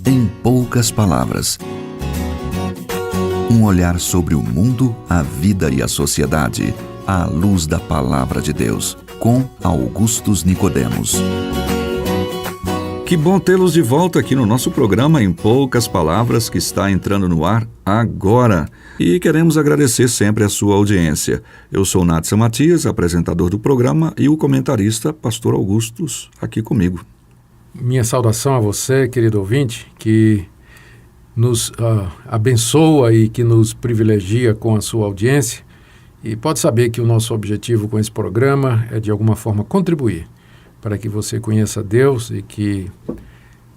Em poucas palavras. Um olhar sobre o mundo, a vida e a sociedade, à luz da Palavra de Deus, com Augustus Nicodemos. Que bom tê-los de volta aqui no nosso programa Em Poucas Palavras, que está entrando no ar agora. E queremos agradecer sempre a sua audiência. Eu sou Natson Matias, apresentador do programa, e o comentarista, Pastor Augustus, aqui comigo. Minha saudação a você, querido ouvinte, que nos abençoa e que nos privilegia com a sua audiência. E pode saber que o nosso objetivo com esse programa é, de alguma forma, contribuir para que você conheça Deus e que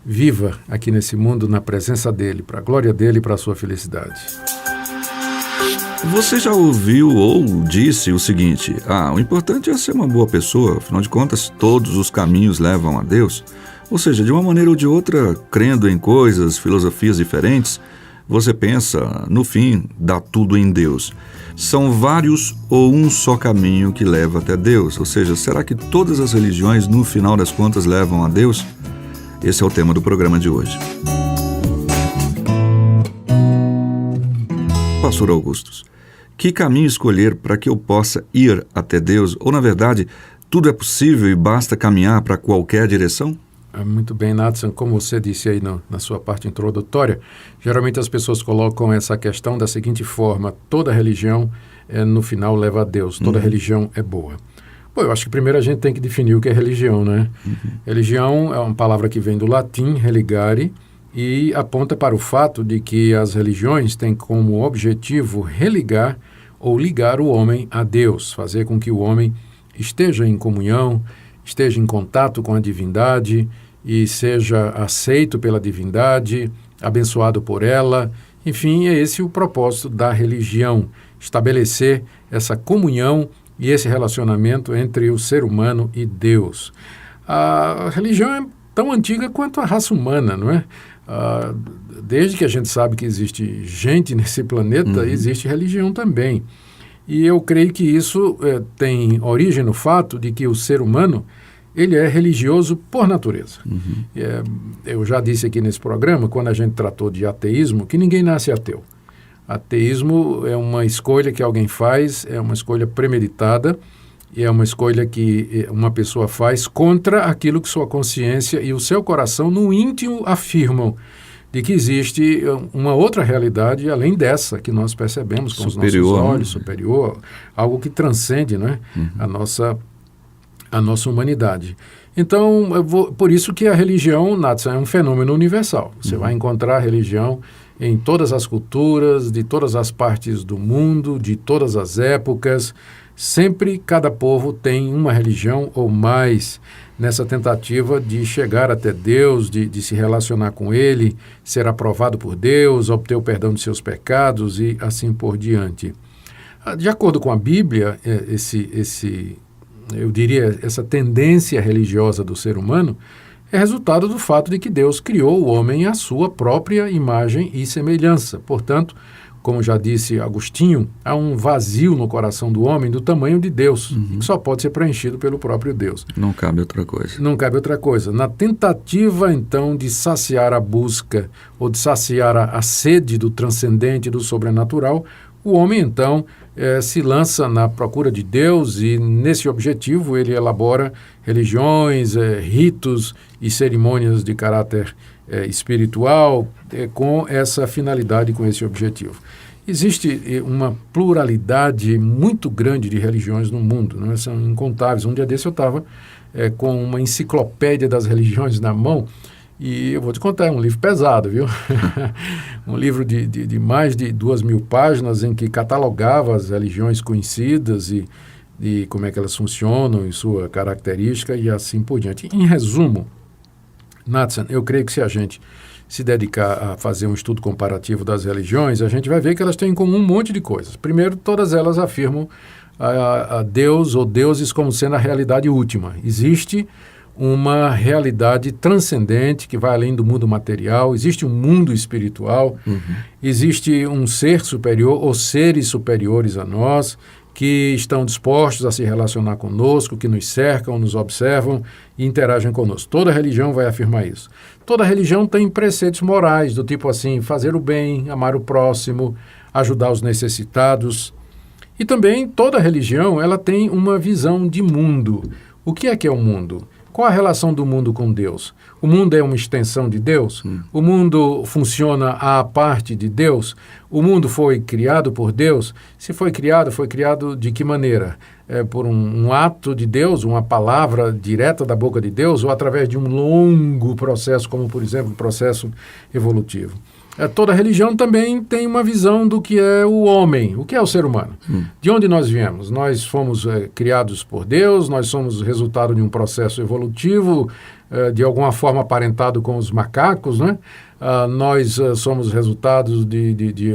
viva aqui nesse mundo na presença dEle, para a glória dEle e para a sua felicidade. Você já ouviu ou disse o seguinte: o importante é ser uma boa pessoa, afinal de contas, todos os caminhos levam a Deus. Ou seja, de uma maneira ou de outra, crendo em coisas, filosofias diferentes, você pensa, no fim, dá tudo em Deus. São vários ou um só caminho que leva até Deus? Ou seja, será que todas as religiões, no final das contas, levam a Deus? Esse é o tema do programa de hoje. Pastor Augustus, que caminho escolher para que eu possa ir até Deus? Ou, na verdade, tudo é possível e basta caminhar para qualquer direção? Muito bem, Natson, como você disse aí na sua parte introdutória, geralmente as pessoas colocam essa questão da seguinte forma: toda religião, no final, leva a Deus, toda religião é boa. Bom, eu acho que primeiro a gente tem que definir o que é religião, né? Religião é uma palavra que vem do latim, religare, e aponta para o fato de que as religiões têm como objetivo religar ou ligar o homem a Deus, fazer com que o homem esteja em comunhão, esteja em contato com a divindade e seja aceito pela divindade, abençoado por ela. Enfim, é esse o propósito da religião, estabelecer essa comunhão e esse relacionamento entre o ser humano e Deus. A religião é tão antiga quanto a raça humana, não é? Desde que a gente sabe que existe gente nesse planeta, existe religião também. E eu creio que isso tem origem no fato de que o ser humano, ele é religioso por natureza. Eu já disse aqui nesse programa, quando a gente tratou de ateísmo, que ninguém nasce ateu. Ateísmo é uma escolha que alguém faz, é uma escolha premeditada, e é uma escolha que uma pessoa faz contra aquilo que sua consciência e o seu coração, no íntimo, afirmam de que existe uma outra realidade além dessa que nós percebemos com superior, os nossos olhos, superior, algo que transcende, né, a nossa humanidade. Então, por isso que a religião, Natson, é um fenômeno universal. Você vai encontrar religião em todas as culturas, de todas as partes do mundo, de todas as épocas. Sempre cada povo tem uma religião ou mais nessa tentativa de chegar até Deus, de se relacionar com Ele, ser aprovado por Deus, obter o perdão de seus pecados e assim por diante. De acordo com a Bíblia, eu diria, essa tendência religiosa do ser humano é resultado do fato de que Deus criou o homem à sua própria imagem e semelhança. Portanto, como já disse Agostinho, há um vazio no coração do homem do tamanho de Deus, que só pode ser preenchido pelo próprio Deus. Não cabe outra coisa. Não cabe outra coisa. Na tentativa, então, de saciar a busca ou de saciar a sede do transcendente, do sobrenatural, o homem, então, se lança na procura de Deus e, nesse objetivo, ele elabora religiões, ritos e cerimônias de caráter espiritual com essa finalidade, com esse objetivo. Existe uma pluralidade muito grande de religiões no mundo, né? São incontáveis. Um dia desse eu estava com uma enciclopédia das religiões na mão e eu vou te contar, é um livro pesado, viu? Um livro de mais de 2.000 páginas em que catalogava as religiões conhecidas e como é que elas funcionam e sua característica e assim por diante. Em resumo, Natson, eu creio que se a gente se dedicar a fazer um estudo comparativo das religiões, a gente vai ver que elas têm em comum um monte de coisas. Primeiro, todas elas afirmam a Deus ou deuses como sendo a realidade última. Existe uma realidade transcendente que vai além do mundo material, existe um mundo espiritual, existe um ser superior ou seres superiores a nós, que estão dispostos a se relacionar conosco, que nos cercam, nos observam e interagem conosco. Toda religião vai afirmar isso. Toda religião tem preceitos morais, do tipo assim, fazer o bem, amar o próximo, ajudar os necessitados. E também toda religião ela tem uma visão de mundo. O que é o mundo? Qual a relação do mundo com Deus? O mundo é uma extensão de Deus? O mundo funciona à parte de Deus? O mundo foi criado por Deus? Se foi criado de que maneira? Por um ato de Deus, uma palavra direta da boca de Deus, ou através de um longo processo, como, por exemplo, o processo evolutivo? Toda religião também tem uma visão do que é o homem, o que é o ser humano. De onde nós viemos? Nós fomos criados por Deus, nós somos resultado de um processo evolutivo, de alguma forma aparentado com os macacos, né? Nós somos resultados de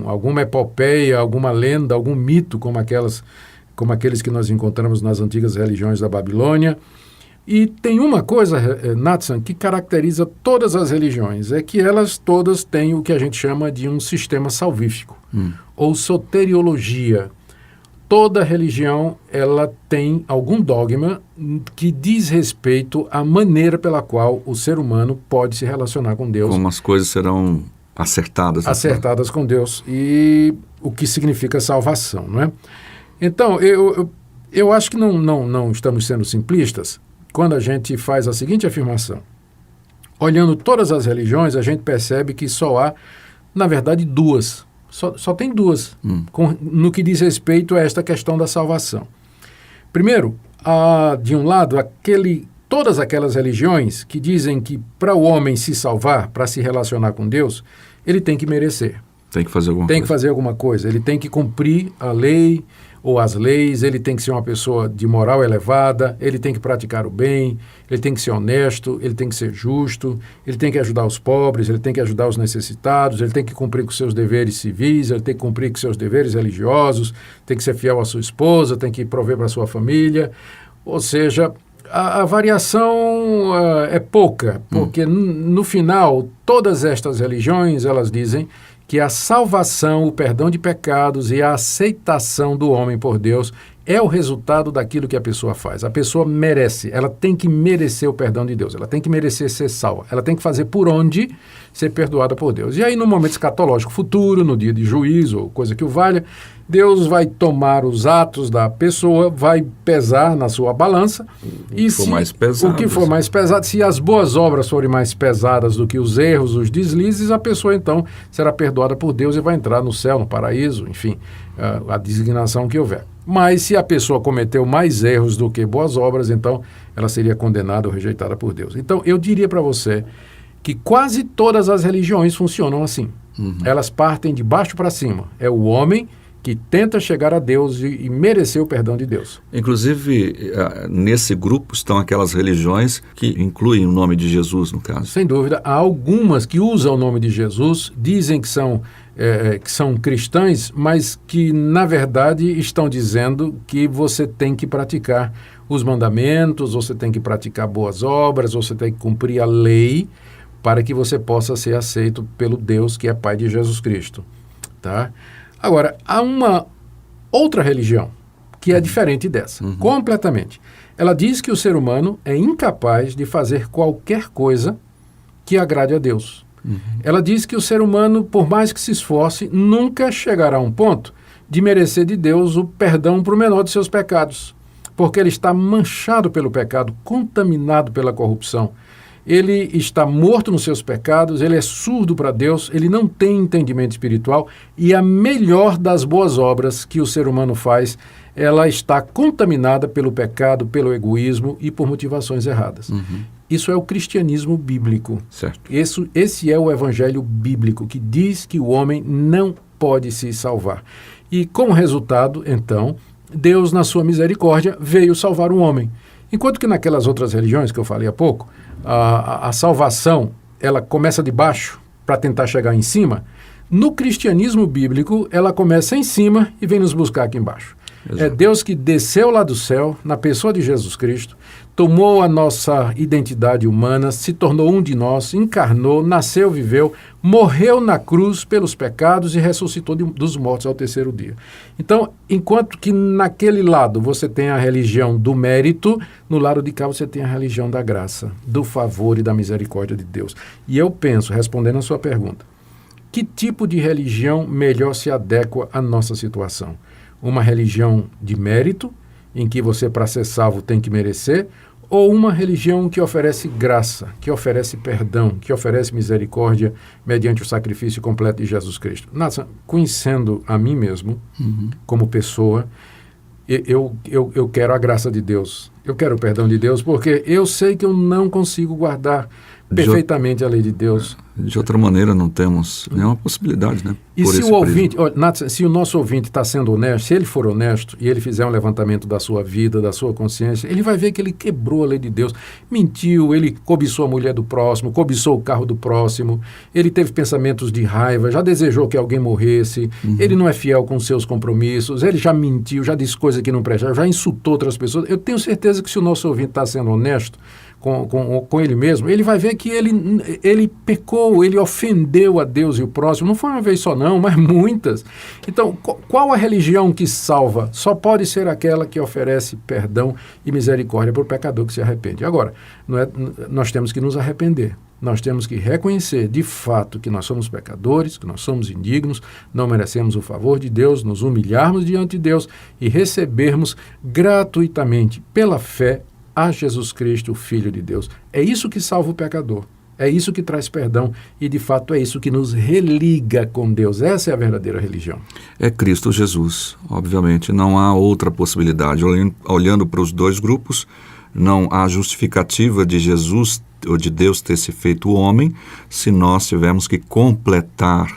alguma epopeia, alguma lenda, algum mito, como aqueles que nós encontramos nas antigas religiões da Babilônia. E tem uma coisa, Natsan, que caracteriza todas as religiões, é que elas todas têm o que a gente chama de um sistema salvífico, ou soteriologia. Toda religião, ela tem algum dogma que diz respeito à maneira pela qual o ser humano pode se relacionar com Deus. Como as coisas serão acertadas. Acertadas com Deus, e o que significa salvação, não é? Então, eu acho que não estamos sendo simplistas quando a gente faz a seguinte afirmação. Olhando todas as religiões, a gente percebe que só há, na verdade, duas. Só tem duas, no que diz respeito a esta questão da salvação. Primeiro, de um lado, todas aquelas religiões que dizem que para o homem se salvar, para se relacionar com Deus, ele tem que merecer. Tem que fazer alguma coisa. Tem que fazer alguma coisa. Ele tem que cumprir a lei ou as leis, ele tem que ser uma pessoa de moral elevada, ele tem que praticar o bem, ele tem que ser honesto, ele tem que ser justo, ele tem que ajudar os pobres, ele tem que ajudar os necessitados, ele tem que cumprir com seus deveres civis, ele tem que cumprir com seus deveres religiosos, tem que ser fiel à sua esposa, tem que prover para a sua família. Ou seja, a variação é pouca, porque no final, todas estas religiões, elas dizem que a salvação, o perdão de pecados e a aceitação do homem por Deus é o resultado daquilo que a pessoa faz. A pessoa merece, ela tem que merecer o perdão de Deus, ela tem que merecer ser salva, ela tem que fazer por onde ser perdoada por Deus. E aí, no momento escatológico futuro, no dia de juízo, ou coisa que o valha, Deus vai tomar os atos da pessoa, vai pesar na sua balança. O que for mais pesado, se as boas obras forem mais pesadas do que os erros, os deslizes, a pessoa então será perdoada por Deus e vai entrar no céu, no paraíso, enfim, a designação que houver. Mas se a pessoa cometeu mais erros do que boas obras, então ela seria condenada ou rejeitada por Deus. Então eu diria para você que quase todas as religiões funcionam assim. Elas partem de baixo para cima. É o homem que tenta chegar a Deus e merecer o perdão de Deus. Inclusive, nesse grupo estão aquelas religiões que incluem o nome de Jesus, no caso. Sem dúvida. Há algumas que usam o nome de Jesus, dizem que são cristãs, mas que, na verdade, estão dizendo que você tem que praticar os mandamentos, você tem que praticar boas obras, você tem que cumprir a lei para que você possa ser aceito pelo Deus que é Pai de Jesus Cristo. Tá? Agora, há uma outra religião que é diferente dessa, completamente. Ela diz que o ser humano é incapaz de fazer qualquer coisa que agrade a Deus. Ela diz que o ser humano, por mais que se esforce, nunca chegará a um ponto de merecer de Deus o perdão para o menor de seus pecados, porque ele está manchado pelo pecado, contaminado pela corrupção. Ele está morto nos seus pecados, ele é surdo para Deus, ele não tem entendimento espiritual e a melhor das boas obras que o ser humano faz, ela está contaminada pelo pecado, pelo egoísmo e por motivações erradas. Isso é o cristianismo bíblico. Certo. Esse é o evangelho bíblico que diz que o homem não pode se salvar. E como resultado, então, Deus, na sua misericórdia, veio salvar o homem. Enquanto que naquelas outras religiões que eu falei há pouco, a salvação, ela começa de baixo para tentar chegar em cima. No cristianismo bíblico, ela começa em cima e vem nos buscar aqui embaixo. Exato. É Deus que desceu lá do céu, na pessoa de Jesus Cristo, tomou a nossa identidade humana, se tornou um de nós, encarnou, nasceu, viveu, morreu na cruz pelos pecados e ressuscitou dos mortos ao terceiro dia. Então, enquanto que naquele lado você tem a religião do mérito, no lado de cá você tem a religião da graça, do favor e da misericórdia de Deus. E eu penso, respondendo a sua pergunta, que tipo de religião melhor se adequa à nossa situação? Uma religião de mérito, em que você, para ser salvo, tem que merecer, ou uma religião que oferece graça, que oferece perdão, que oferece misericórdia mediante o sacrifício completo de Jesus Cristo? Nathan, conhecendo a mim mesmo, como pessoa, eu quero a graça de Deus, eu quero o perdão de Deus, porque eu sei que eu não consigo guardar perfeitamente a lei de Deus. De outra maneira, não temos nenhuma possibilidade, né? E se o ouvinte, Nathan, se o nosso ouvinte está sendo honesto, se ele for honesto e ele fizer um levantamento da sua vida, da sua consciência, ele vai ver que ele quebrou a lei de Deus, mentiu, ele cobiçou a mulher do próximo, cobiçou o carro do próximo, ele teve pensamentos de raiva, já desejou que alguém morresse, ele não é fiel com seus compromissos, ele já mentiu, já disse coisa que não presta, já insultou outras pessoas. Eu tenho certeza que se o nosso ouvinte está sendo honesto com ele mesmo, ele vai ver que ele pecou, ele ofendeu a Deus e o próximo. Não foi uma vez só não, mas muitas. Então, qual a religião que salva? Só pode ser aquela que oferece perdão e misericórdia para o pecador que se arrepende. Agora, nós temos que nos arrepender. Nós temos que reconhecer de fato que nós somos pecadores, que nós somos indignos, não merecemos o favor de Deus, nos humilharmos diante de Deus e recebermos gratuitamente, pela fé, a Jesus Cristo, o Filho de Deus. É isso que salva o pecador. É isso que traz perdão e, de fato, é isso que nos religa com Deus. Essa é a verdadeira religião. É Cristo Jesus, obviamente. Não há outra possibilidade. Olhando para os dois grupos, não há justificativa de Jesus ou de Deus ter se feito homem se nós tivermos que completar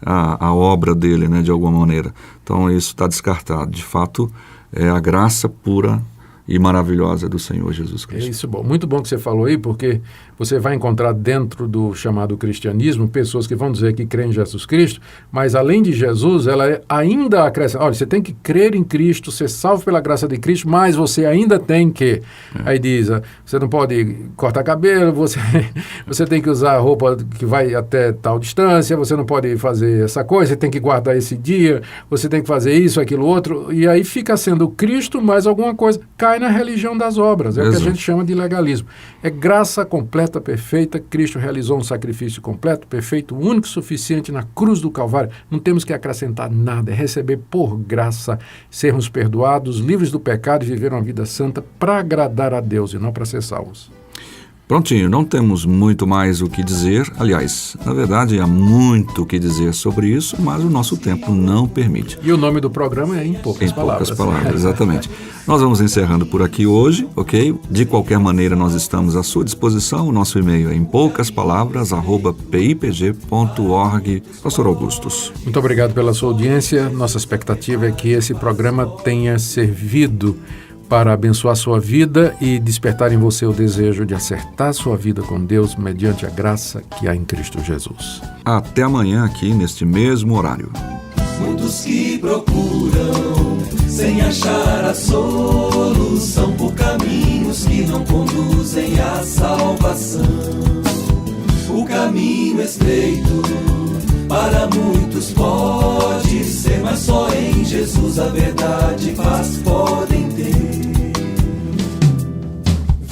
a obra dele, né, de alguma maneira. Então, isso está descartado. De fato, é a graça pura e maravilhosa do Senhor Jesus Cristo. É isso, bom. Muito bom que você falou aí, porque você vai encontrar dentro do chamado cristianismo pessoas que vão dizer que creem em Jesus Cristo, mas além de Jesus, ela ainda acrescenta, olha, você tem que crer em Cristo, ser salvo pela graça de Cristo, mas você ainda tem que, aí diz, você não pode cortar cabelo, você tem que usar roupa que vai até tal distância, você não pode fazer essa coisa, você tem que guardar esse dia, você tem que fazer isso, aquilo, outro, e aí fica sendo Cristo mais alguma coisa, cai na religião das obras, é o que a gente chama de legalismo. É graça completa, perfeita, Cristo realizou um sacrifício completo, perfeito, único, suficiente na cruz do Calvário, não temos que acrescentar nada, é receber por graça, sermos perdoados, livres do pecado e viver uma vida santa para agradar a Deus e não para ser salvos. Prontinho, não temos muito mais o que dizer. Aliás, na verdade, há muito o que dizer sobre isso, mas o nosso tempo não permite. E o nome do programa é Em Poucas Palavras. Em poucas palavras, exatamente. Nós vamos encerrando por aqui hoje, ok? De qualquer maneira, nós estamos à sua disposição. O nosso e-mail é empoucaspalavras@pipg.org. Pastor Augustus. Muito obrigado pela sua audiência. Nossa expectativa é que esse programa tenha servido para abençoar sua vida e despertar em você o desejo de acertar sua vida com Deus mediante a graça que há em Cristo Jesus. Até amanhã aqui neste mesmo horário. Muitos que procuram sem achar a solução por caminhos que não conduzem à salvação. O caminho estreito para muitos pode ser, mas só em Jesus a verdade faz podem ter.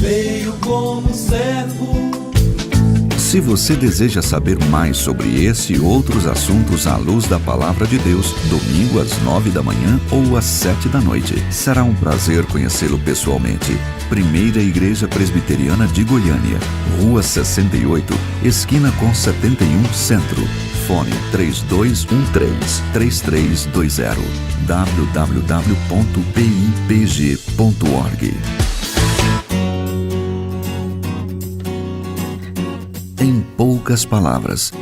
Veio como servo. Se você deseja saber mais sobre esse e outros assuntos à luz da Palavra de Deus, domingo às 9 da manhã ou às 7 da noite, será um prazer conhecê-lo pessoalmente. Primeira Igreja Presbiteriana de Goiânia, Rua 68, esquina com 71 Centro. Fone 3213-3320 www.pipg.org. Em poucas palavras,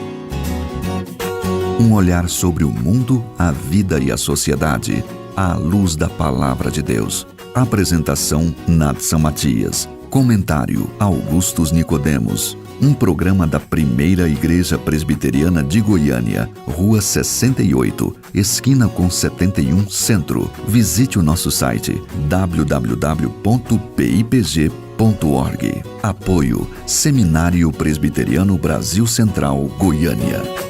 um olhar sobre o mundo, a vida e a sociedade, à luz da Palavra de Deus. Apresentação Nathan Matias. Comentário Augustus Nicodemos. Um programa da Primeira Igreja Presbiteriana de Goiânia, Rua 68, esquina com 71 Centro. Visite o nosso site www.pipg.org. Apoio Seminário Presbiteriano Brasil Central, Goiânia.